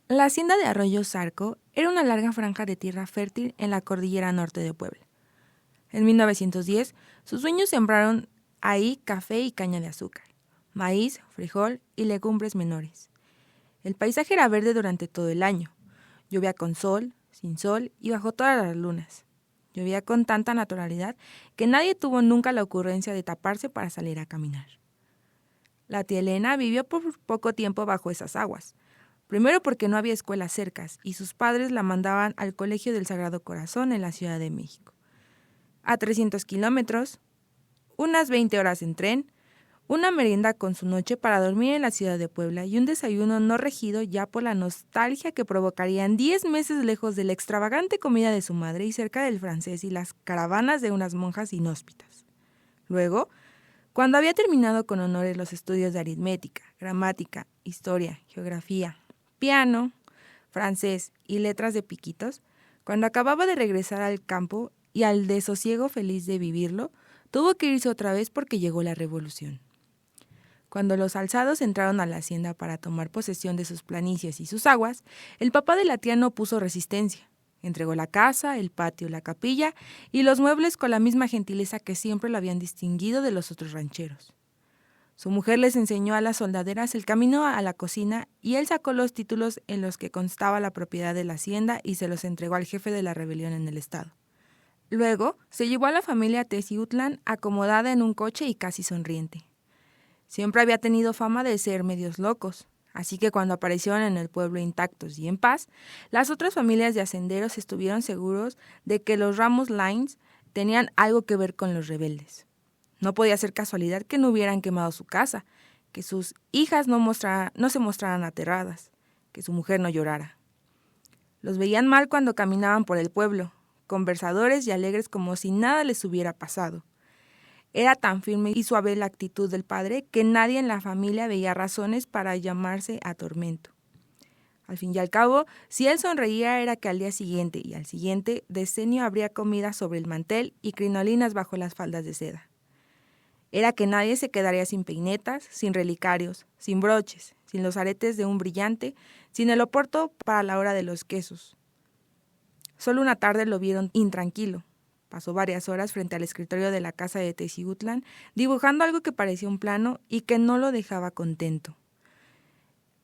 La hacienda de Arroyo Zarco era una larga franja de tierra fértil en la cordillera norte de Puebla. En 1910, sus dueños sembraron ahí café y caña de azúcar, maíz, frijol y legumbres menores. El paisaje era verde durante todo el año. Llovía con sol, sin sol y bajo todas las lunas. Llovía con tanta naturalidad que nadie tuvo nunca la ocurrencia de taparse para salir a caminar. La tía Elena vivió por poco tiempo bajo esas aguas. Primero porque no había escuelas cercas y sus padres la mandaban al Colegio del Sagrado Corazón en la Ciudad de México. A 300 kilómetros, unas 20 horas en tren, una merienda con su noche para dormir en la ciudad de Puebla y un desayuno no regido ya por la nostalgia que provocarían 10 meses lejos de la extravagante comida de su madre y cerca del francés y las caravanas de unas monjas inhóspitas. Luego, cuando había terminado con honores los estudios de aritmética, gramática, historia, geografía, piano, francés y letras de piquitos, cuando acababa de regresar al campo y al desosiego feliz de vivirlo, tuvo que irse otra vez porque llegó la revolución. Cuando los alzados entraron a la hacienda para tomar posesión de sus planicies y sus aguas, el papá de la tía no puso resistencia. Entregó la casa, el patio, la capilla y los muebles con la misma gentileza que siempre lo habían distinguido de los otros rancheros. Su mujer les enseñó a las soldaderas el camino a la cocina y él sacó los títulos en los que constaba la propiedad de la hacienda y se los entregó al jefe de la rebelión en el estado. Luego se llevó a la familia a Teciutlán acomodada en un coche y casi sonriente. Siempre había tenido fama de ser medios locos, así que cuando aparecieron en el pueblo intactos y en paz, las otras familias de hacenderos estuvieron seguros de que los Ramos Lines tenían algo que ver con los rebeldes. No podía ser casualidad que no hubieran quemado su casa, que sus hijas no se mostraran aterradas, que su mujer no llorara. Los veían mal cuando caminaban por el pueblo, conversadores y alegres como si nada les hubiera pasado. Era tan firme y suave la actitud del padre que nadie en la familia veía razones para llamarse a tormento. Al fin y al cabo, si él sonreía era que al día siguiente y al siguiente decenio habría comida sobre el mantel y crinolinas bajo las faldas de seda. Era que nadie se quedaría sin peinetas, sin relicarios, sin broches, sin los aretes de un brillante, sin el oporto para la hora de los quesos. Solo una tarde lo vieron intranquilo. Pasó varias horas frente al escritorio de la casa de Teciutlán, dibujando algo que parecía un plano y que no lo dejaba contento.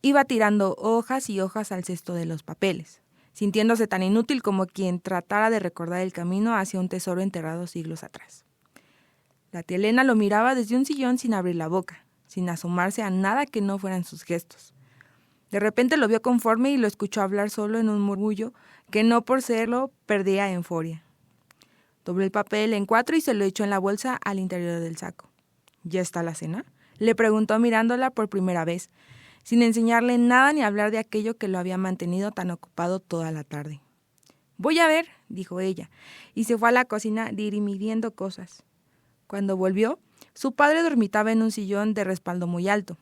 Iba tirando hojas y hojas al cesto de los papeles, sintiéndose tan inútil como quien tratara de recordar el camino hacia un tesoro enterrado siglos atrás. La tía Elena lo miraba desde un sillón sin abrir la boca, sin asomarse a nada que no fueran sus gestos. De repente lo vio conforme y lo escuchó hablar solo en un murmullo que no por serlo perdía euforia. Dobló el papel en 4 y se lo echó en la bolsa al interior del saco. ¿Ya está la cena?, le preguntó mirándola por primera vez, sin enseñarle nada ni hablar de aquello que lo había mantenido tan ocupado toda la tarde. «Voy a ver», dijo ella, y se fue a la cocina dirimiendo cosas. Cuando volvió, su padre dormitaba en un sillón de respaldo muy alto.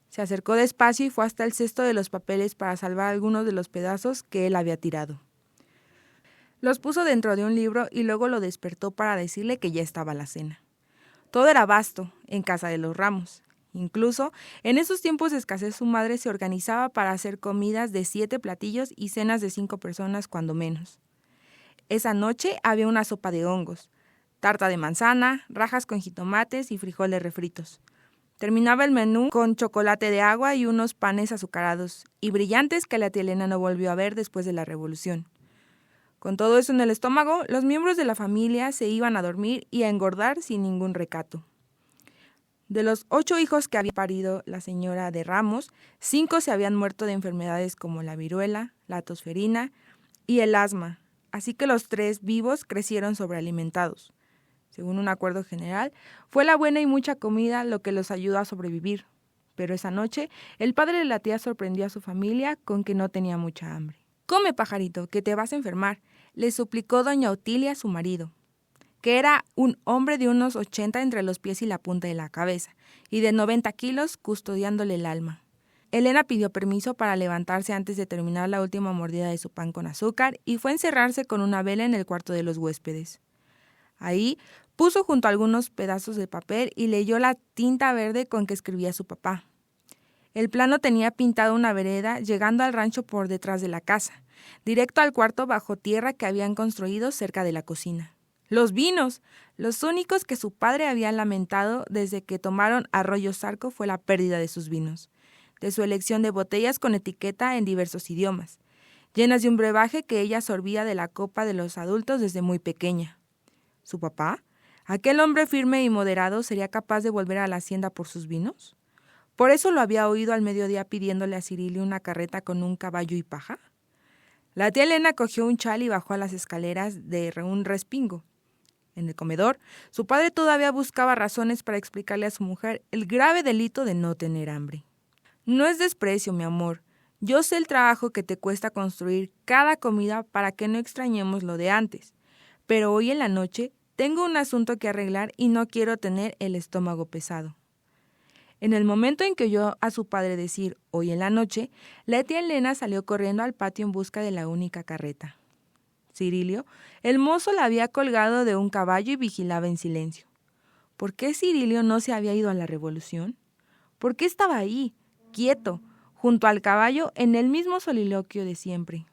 Se acercó despacio y fue hasta el cesto de los papeles para salvar algunos de los pedazos que él había tirado. Los puso dentro de un libro y luego lo despertó para decirle que ya estaba la cena. Todo era vasto en casa de los Ramos. Incluso en esos tiempos de escasez su madre se organizaba para hacer comidas de 7 platillos y cenas de 5 personas cuando menos. Esa noche había una sopa de hongos, tarta de manzana, rajas con jitomates y frijoles refritos. Terminaba el menú con chocolate de agua y unos panes azucarados y brillantes que la tía Elena no volvió a ver después de la revolución. Con todo eso en el estómago, los miembros de la familia se iban a dormir y a engordar sin ningún recato. De los 8 hijos que había parido la señora de Ramos, 5 se habían muerto de enfermedades como la viruela, la tosferina y el asma, así que los 3 vivos crecieron sobrealimentados. Según un acuerdo general, fue la buena y mucha comida lo que los ayudó a sobrevivir. Pero esa noche, el padre de la tía sorprendió a su familia con que no tenía mucha hambre. «Come, pajarito, que te vas a enfermar», le suplicó doña Otilia a su marido, que era un hombre de unos 80 entre los pies y la punta de la cabeza, y de 90 kilos custodiándole el alma. Elena pidió permiso para levantarse antes de terminar la última mordida de su pan con azúcar y fue a encerrarse con una vela en el cuarto de los huéspedes. Ahí puso junto a algunos pedazos de papel y leyó la tinta verde con que escribía su papá. El plano tenía pintado una vereda llegando al rancho por detrás de la casa, directo al cuarto bajo tierra que habían construido cerca de la cocina. ¡Los vinos! Los únicos que su padre había lamentado desde que tomaron Arroyo Zarco fue la pérdida de sus vinos, de su elección de botellas con etiqueta en diversos idiomas, llenas de un brebaje que ella sorbía de la copa de los adultos desde muy pequeña. ¿Su papá? ¿Aquel hombre firme y moderado sería capaz de volver a la hacienda por sus vinos? ¿Por eso lo había oído al mediodía pidiéndole a Cirilio una carreta con un caballo y paja? La tía Elena cogió un chal y bajó a las escaleras de un respingo. En el comedor, su padre todavía buscaba razones para explicarle a su mujer el grave delito de no tener hambre. No es desprecio, mi amor. Yo sé el trabajo que te cuesta construir cada comida para que no extrañemos lo de antes. Pero hoy en la noche tengo un asunto que arreglar y no quiero tener el estómago pesado. En el momento en que oyó a su padre decir hoy en la noche, la tía Elena salió corriendo al patio en busca de la única carreta. Cirilio, el mozo la había colgado de un caballo y vigilaba en silencio. ¿Por qué Cirilio no se había ido a la revolución? ¿Por qué estaba ahí, quieto, junto al caballo, en el mismo soliloquio de siempre?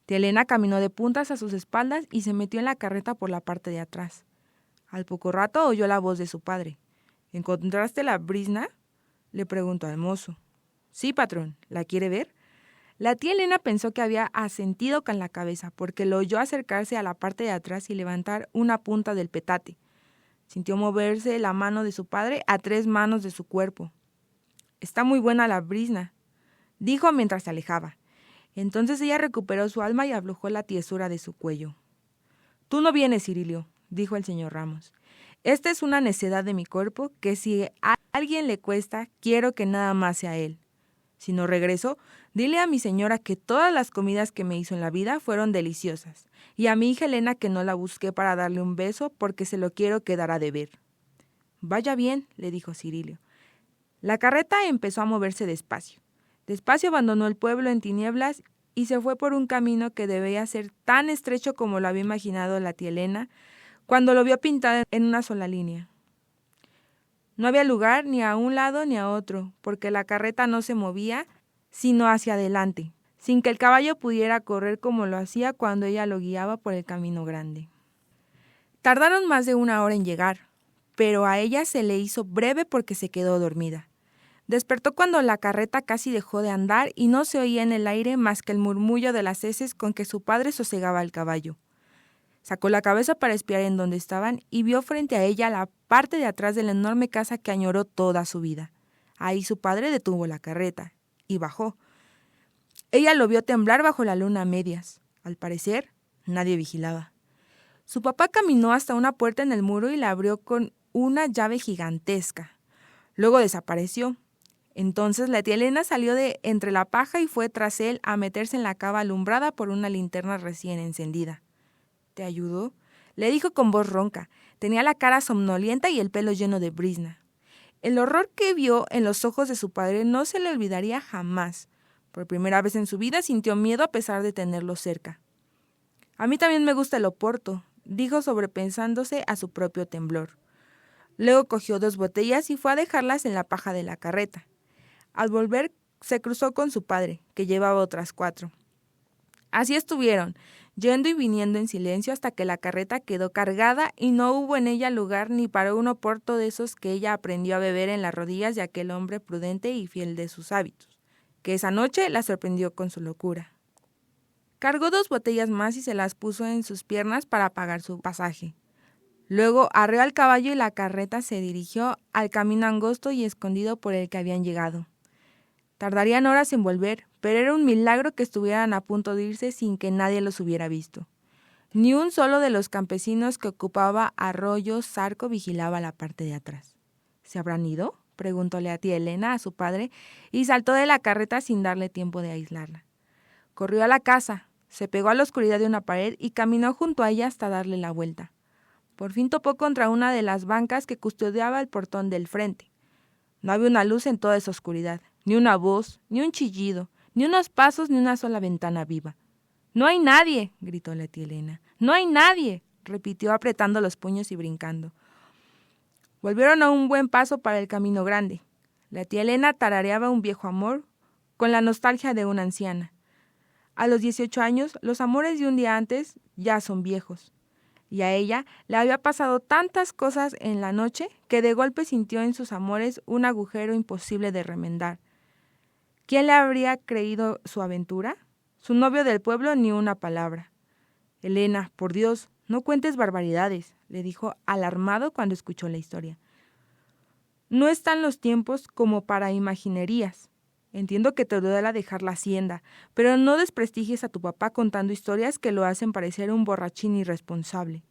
Tía Elena caminó de puntas a sus espaldas y se metió en la carreta por la parte de atrás. Al poco rato oyó la voz de su padre. ¿Encontraste la brizna?, le preguntó al mozo. Sí, patrón, ¿la quiere ver? La tía Elena pensó que había asentido con la cabeza, porque lo oyó acercarse a la parte de atrás y levantar una punta del petate. Sintió moverse la mano de su padre a 3 manos de su cuerpo. Está muy buena la brizna, dijo mientras se alejaba. Entonces ella recuperó su alma y aflojó la tiesura de su cuello. Tú no vienes, Cirilio, dijo el señor Ramos. Esta es una necedad de mi cuerpo que si a alguien le cuesta, quiero que nada más sea él. Si no regreso, dile a mi señora que todas las comidas que me hizo en la vida fueron deliciosas, y a mi hija Elena que no la busqué para darle un beso porque se lo quiero quedar a deber. Vaya bien, le dijo Cirilio. La carreta empezó a moverse despacio. Despacio abandonó el pueblo en tinieblas y se fue por un camino que debía ser tan estrecho como lo había imaginado la tía Elena cuando lo vio pintado en una sola línea. No había lugar ni a un lado ni a otro, porque la carreta no se movía, sino hacia adelante, sin que el caballo pudiera correr como lo hacía cuando ella lo guiaba por el camino grande. Tardaron más de 1 hora en llegar, pero a ella se le hizo breve porque se quedó dormida. Despertó cuando la carreta casi dejó de andar y no se oía en el aire más que el murmullo de las heces con que su padre sosegaba al caballo. Sacó la cabeza para espiar en donde estaban y vio frente a ella la parte de atrás de la enorme casa que añoró toda su vida. Ahí su padre detuvo la carreta y bajó. Ella lo vio temblar bajo la luna a medias. Al parecer, nadie vigilaba. Su papá caminó hasta una puerta en el muro y la abrió con una llave gigantesca. Luego desapareció. Entonces la tía Elena salió de entre la paja y fue tras él a meterse en la cava alumbrada por una linterna recién encendida. ¿Te ayudó?, le dijo con voz ronca. Tenía la cara somnolienta y el pelo lleno de brizna. El horror que vio en los ojos de su padre no se le olvidaría jamás. Por primera vez en su vida sintió miedo a pesar de tenerlo cerca. A mí también me gusta el oporto, dijo sobrepensándose a su propio temblor. Luego cogió 2 botellas y fue a dejarlas en la paja de la carreta. Al volver se cruzó con su padre, que llevaba otras 4. Así estuvieron, yendo y viniendo en silencio hasta que la carreta quedó cargada y no hubo en ella lugar ni para un oporto de esos que ella aprendió a beber en las rodillas de aquel hombre prudente y fiel de sus hábitos, que esa noche la sorprendió con su locura. Cargó 2 botellas más y se las puso en sus piernas para pagar su pasaje. Luego arreó al caballo y la carreta se dirigió al camino angosto y escondido por el que habían llegado. Tardarían horas en volver, pero era un milagro que estuvieran a punto de irse sin que nadie los hubiera visto. Ni un solo de los campesinos que ocupaba Arroyo Zarco vigilaba la parte de atrás. ¿Se habrán ido?, preguntóle a tía Elena a su padre y saltó de la carreta sin darle tiempo de aislarla. Corrió a la casa, se pegó a la oscuridad de una pared y caminó junto a ella hasta darle la vuelta. Por fin topó contra una de las bancas que custodiaba el portón del frente. No había una luz en toda esa oscuridad, ni una voz, ni un chillido, ni unos pasos, ni una sola ventana viva. «¡No hay nadie!», gritó la tía Elena. «¡No hay nadie!», repitió apretando los puños y brincando. Volvieron a un buen paso para el camino grande. La tía Elena tarareaba un viejo amor con la nostalgia de una anciana. A los 18 años, los amores de un día antes ya son viejos. Y a ella le había pasado tantas cosas en la noche que de golpe sintió en sus amores un agujero imposible de remendar. ¿Quién le habría creído su aventura? Su novio del pueblo ni una palabra. Elena, por Dios, no cuentes barbaridades, le dijo alarmado cuando escuchó la historia. No están los tiempos como para imaginerías. Entiendo que te duela dejar la hacienda, pero no desprestigies a tu papá contando historias que lo hacen parecer un borrachín irresponsable.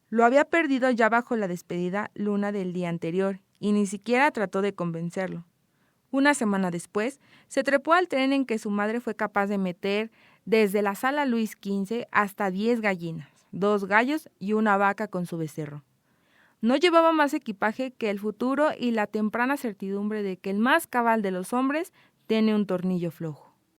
Lo había perdido ya bajo la despedida luna del día anterior, y ni siquiera trató de convencerlo. Una semana después, se trepó al tren en que su madre fue capaz de meter desde la sala Luis XV hasta 10 gallinas, 2 gallos y una vaca con su becerro. No llevaba más equipaje que el futuro y la temprana certidumbre de que el más cabal de los hombres tiene un tornillo flojo.